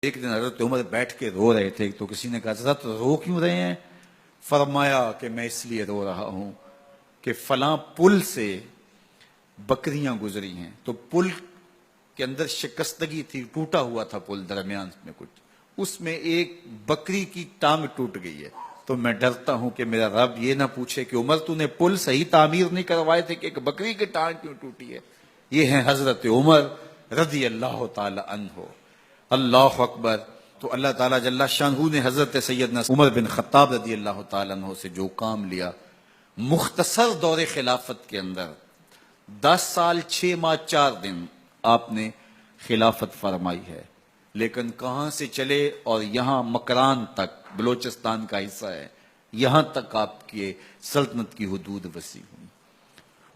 ایک دن حضرت عمر بیٹھ کے رو رہے تھے تو کسی نے کہا حضرت رو کیوں رہے ہیں؟ فرمایا کہ میں اس لیے رو رہا ہوں کہ فلاں پل سے بکریاں گزری ہیں، تو پل کے اندر شکستگی تھی، ٹوٹا ہوا تھا پل درمیان میں کچھ، اس میں ایک بکری کی ٹانگ ٹوٹ گئی ہے، تو میں ڈرتا ہوں کہ میرا رب یہ نہ پوچھے کہ عمر تو نے پل صحیح تعمیر نہیں کروائے تھے کہ ایک بکری کی ٹانگ کیوں ٹوٹی ہے۔ یہ ہیں حضرت عمر رضی اللہ تعالی عنہ۔ اللہ اکبر۔ تو اللہ تعالیٰ جل شانہ نے حضرت سیدنا عمر بن خطاب رضی اللہ تعالیٰ عنہ سے جو کام لیا، مختصر دور خلافت کے اندر 10 سال 6 ماہ 4 دن آپ نے خلافت فرمائی ہے، لیکن کہاں سے چلے اور یہاں مکران تک، بلوچستان کا حصہ ہے، یہاں تک آپ کی سلطنت کی حدود وسیع ہوئی،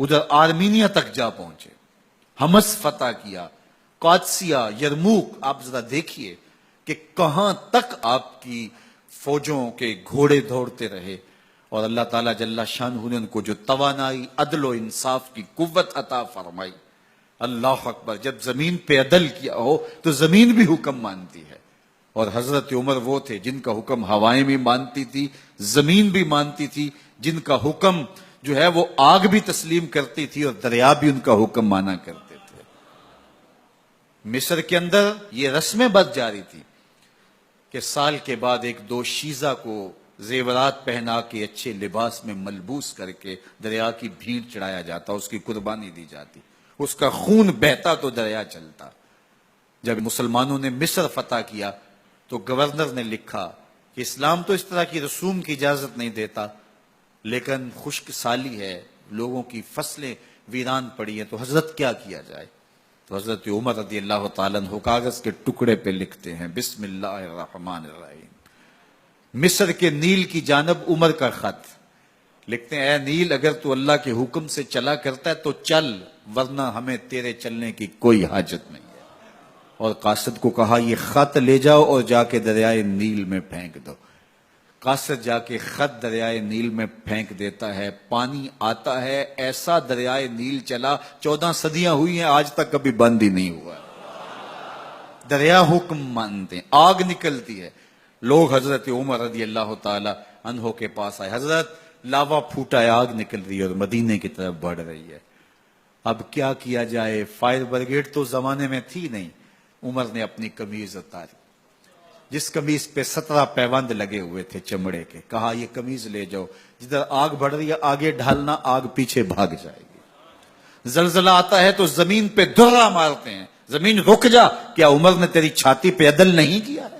ادھر آرمینیا تک جا پہنچے، حمص فتح کیا، قادسیہ، یرموک۔ آپ ذرا دیکھیے کہ کہاں تک آپ کی فوجوں کے گھوڑے دوڑتے رہے، اور اللہ تعالیٰ جل شانہ نے ان کو جو توانائی، عدل و انصاف کی قوت عطا فرمائی۔ اللہ اکبر۔ جب زمین پہ عدل کیا ہو تو زمین بھی حکم مانتی ہے، اور حضرت عمر وہ تھے جن کا حکم ہوائیں بھی مانتی تھی، زمین بھی مانتی تھی، جن کا حکم جو ہے وہ آگ بھی تسلیم کرتی تھی اور دریا بھی ان کا حکم مانا کرتے تھے۔ مصر کے اندر یہ رسمیں بد جاری تھی کہ سال کے بعد 1-2 شیزہ کو زیورات پہنا کے اچھے لباس میں ملبوس کر کے دریا کی بھیڑ چڑھایا جاتا، اس کی قربانی دی جاتی، اس کا خون بہتا تو دریا چلتا۔ جب مسلمانوں نے مصر فتح کیا تو گورنر نے لکھا کہ اسلام تو اس طرح کی رسوم کی اجازت نہیں دیتا، لیکن خشک سالی ہے، لوگوں کی فصلیں ویران پڑی ہیں، تو حضرت کیا کیا جائے؟ تو حضرت عمر رضی اللہ تعالیٰ عنہ کاغذ کے ٹکڑے پہ لکھتے ہیں، بسم اللہ الرحمن الرحیم۔ مصر کے نیل کی جانب عمر کا خط لکھتے ہیں، اے نیل، اگر تو اللہ کے حکم سے چلا کرتا ہے تو چل، ورنہ ہمیں تیرے چلنے کی کوئی حاجت نہیں ہے۔ اور قاصد کو کہا یہ خط لے جاؤ اور جا کے دریائے نیل میں پھینک دو۔ قاصد جا کے خط دریائے نیل میں پھینک دیتا ہے، پانی آتا ہے، ایسا دریائے نیل چلا، 14 صدیاں ہوئی ہیں آج تک کبھی بند ہی نہیں ہوا۔ دریا حکم مانتے ہیں، آگ نکلتی ہے۔ لوگ حضرت عمر رضی اللہ تعالی عنہ کے پاس آئے، حضرت لاوا پھوٹا ہے، آگ نکل رہی ہے اور مدینے کی طرف بڑھ رہی ہے، اب کیا کیا جائے؟ فائر بریگیڈ تو زمانے میں تھی نہیں۔ عمر نے اپنی قمیض اتاری، جس قمیض پہ 17 پیوند لگے ہوئے تھے چمڑے کے، کہا یہ قمیض لے جاؤ، جدھر آگ بڑھ رہی ہے آگے ڈھالنا، آگ پیچھے بھاگ جائے گی۔ زلزلہ آتا ہے تو زمین پہ دھرا مارتے ہیں، زمین رک جا، کیا عمر نے تیری چھاتی پہ عدل نہیں کیا ہے؟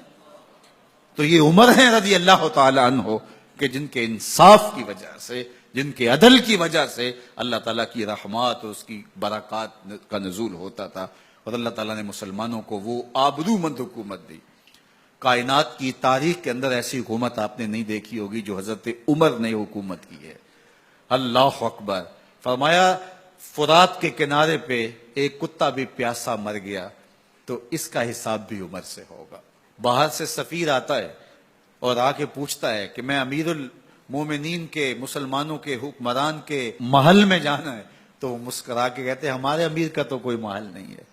تو یہ عمر ہیں رضی اللہ تعالی عنہ کہ جن کے انصاف کی وجہ سے، جن کے عدل کی وجہ سے اللہ تعالیٰ کی رحمات اور اس کی برکات کا نزول ہوتا تھا، اور اللہ تعالیٰ نے مسلمانوں کو وہ آبرو مند حکومت دی۔ کائنات کی تاریخ کے اندر ایسی حکومت آپ نے نہیں دیکھی ہوگی جو حضرت عمر نے حکومت کی ہے۔ اللہ اکبر۔ فرمایا فرات کے کنارے پہ ایک کتا بھی پیاسا مر گیا تو اس کا حساب بھی عمر سے ہوگا۔ باہر سے سفیر آتا ہے اور آ کے پوچھتا ہے کہ میں امیر المومنین کے، مسلمانوں کے حکمران کے محل میں جانا ہے، تو وہ مسکرا کے کہتے ہیں ہمارے امیر کا تو کوئی محل نہیں ہے۔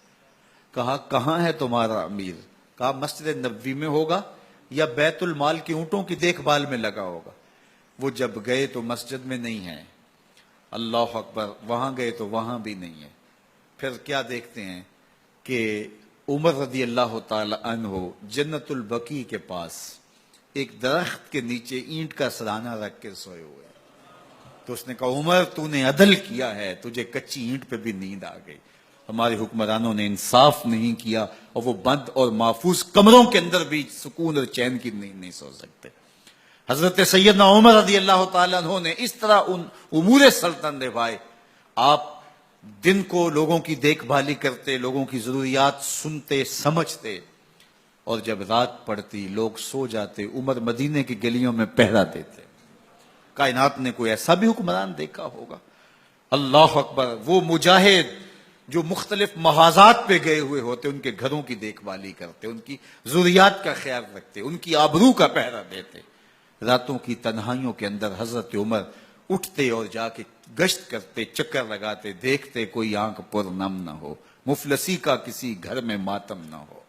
کہا کہاں ہے تمہارا امیر؟ کہا مسجد نبوی میں ہوگا یا بیت المال کی اونٹوں کی دیکھ بھال میں لگا ہوگا۔ وہ جب گئے تو مسجد میں نہیں ہے، اللہ اکبر، وہاں گئے تو وہاں بھی نہیں ہے۔ پھر کیا دیکھتے ہیں کہ عمر رضی اللہ تعالی عنہ جنت البقیع کے پاس ایک درخت کے نیچے اینٹ کا سرانہ رکھ کے سوئے ہوئے ہیں۔ تو اس نے کہا عمر تو نے عدل کیا ہے، تجھے کچی اینٹ پہ بھی نیند آ گئی۔ ہمارے حکمرانوں نے انصاف نہیں کیا اور وہ بند اور محفوظ کمروں کے اندر بھی سکون اور چین کی نیند نہیں سو سکتے۔ حضرت سیدنا عمر رضی اللہ تعالیٰ عنہ نے اس طرح ان امور سلطنت نبھائے۔ آپ دن کو لوگوں کی دیکھ بھالی کرتے، لوگوں کی ضروریات سنتے سمجھتے، اور جب رات پڑتی لوگ سو جاتے، عمر مدینے کی گلیوں میں پہرا دیتے۔ کائنات نے کوئی ایسا بھی حکمران دیکھا ہوگا؟ اللہ اکبر۔ وہ مجاہد جو مختلف محاذات پہ گئے ہوئے ہوتے، ان کے گھروں کی دیکھ بھالی کرتے، ان کی ضروریات کا خیال رکھتے، ان کی آبرو کا پہرا دیتے۔ راتوں کی تنہائیوں کے اندر حضرت عمر اٹھتے اور جا کے گشت کرتے، چکر لگاتے، دیکھتے کوئی آنکھ پر نم نہ ہو، مفلسی کا کسی گھر میں ماتم نہ ہو۔